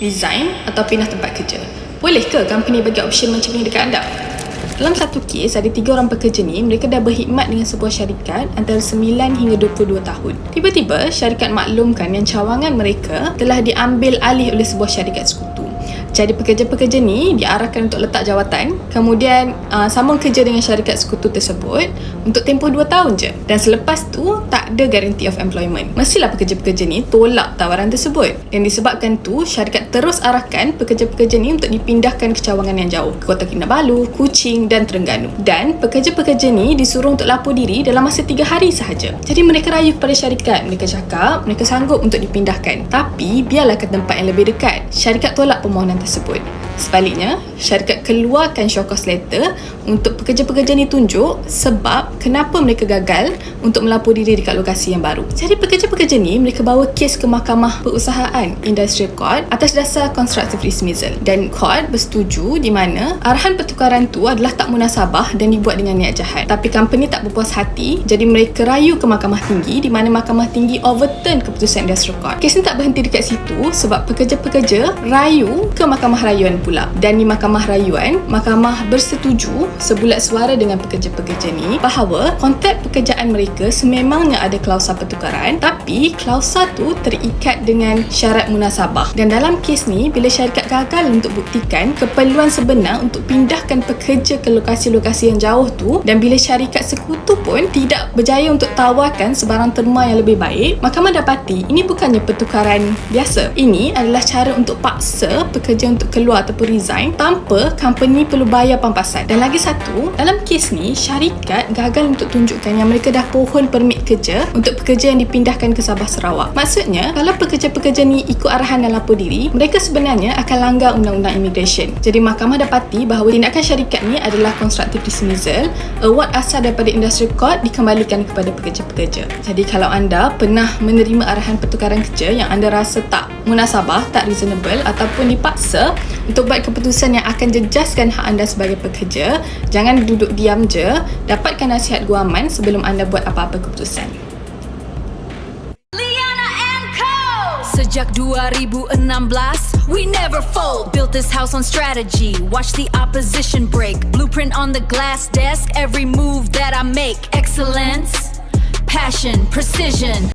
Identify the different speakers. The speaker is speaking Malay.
Speaker 1: resign atau pindah tempat kerja. Boleh ke company bagi option macam ni dekat anda? Dalam satu kes, ada 3 orang pekerja ni, mereka dah berkhidmat dengan sebuah syarikat antara 9 hingga 22 tahun. Tiba-tiba, syarikat maklumkan yang cawangan mereka telah diambil alih oleh sebuah syarikat sekutu. Jadi pekerja-pekerja ni diarahkan untuk letak jawatan, kemudian sambung kerja dengan syarikat sekutu tersebut untuk tempoh 2 tahun je. Dan selepas tu, tak ada guarantee of employment. Mestilah pekerja-pekerja ni tolak tawaran tersebut. Dan disebabkan tu, syarikat terus arahkan pekerja-pekerja ni untuk dipindahkan ke cawangan yang jauh, ke Kota Kinabalu, Kuching dan Terengganu. Dan pekerja-pekerja ni disuruh untuk lapor diri dalam masa 3 hari sahaja. Jadi mereka rayu kepada syarikat. Mereka cakap mereka sanggup untuk dipindahkan, tapi biarlah ke tempat yang lebih dekat. Syarikat tolak permohonan tersebut. Sebaliknya, syarikat keluarkan show cause letter untuk pekerja-pekerja ni tunjuk sebab kenapa mereka gagal untuk melapor diri dekat lokasi yang baru. Jadi pekerja-pekerja ni mereka bawa kes ke Mahkamah Perusahaan Industrial Court atas dasar constructive dismissal, dan court bersetuju di mana arahan pertukaran tu adalah tak munasabah dan dibuat dengan niat jahat. Tapi company tak berpuas hati, jadi mereka rayu ke Mahkamah Tinggi di mana Mahkamah Tinggi overturn keputusan Industrial Court. Kes ni tak berhenti dekat situ sebab pekerja-pekerja rayu ke Mahkamah Rayuan pula. Dan di Mahkamah Rayuan, Mahkamah bersetuju sebulat suara dengan pekerja-pekerja ni bahawa kontrak pekerjaan mereka sememangnya ada klausa pertukaran, tapi klausa tu terikat dengan syarat munasabah. Dan dalam kes ni, bila syarikat gagal untuk buktikan keperluan sebenar untuk pindahkan pekerja ke lokasi-lokasi yang jauh tu, dan bila syarikat sekutu pun tidak berjaya untuk tawarkan sebarang terma yang lebih baik, Mahkamah dapati ini bukannya pertukaran biasa. Ini adalah cara untuk paksa pekerja untuk keluar ataupun resign tanpa company perlu bayar pampasan. Dan lagi satu, dalam kes ni syarikat gagal untuk tunjukkan yang mereka dah pohon permit kerja untuk pekerja yang dipindahkan ke Sabah Sarawak. Maksudnya, kalau pekerja-pekerja ni ikut arahan dan lapor diri, mereka sebenarnya akan langgar undang-undang immigration. Jadi mahkamah dapati bahawa tindakan syarikat ni adalah constructive dismissal. Award asal daripada Industrial Court dikembalikan kepada pekerja-pekerja. Jadi kalau anda pernah menerima arahan pertukaran kerja yang anda rasa tak munasabah, tak reasonable ataupun dipaksa untuk buat keputusan yang akan jejaskan hak anda sebagai pekerja, jangan duduk diam je. Dapatkan nasihat guaman sebelum anda buat apa-apa keputusan.
Speaker 2: Sejak 2016, we never fold. Built this house on strategy, watch the opposition break. Blueprint on the glass desk, every move that I make. Excellence, passion, precision.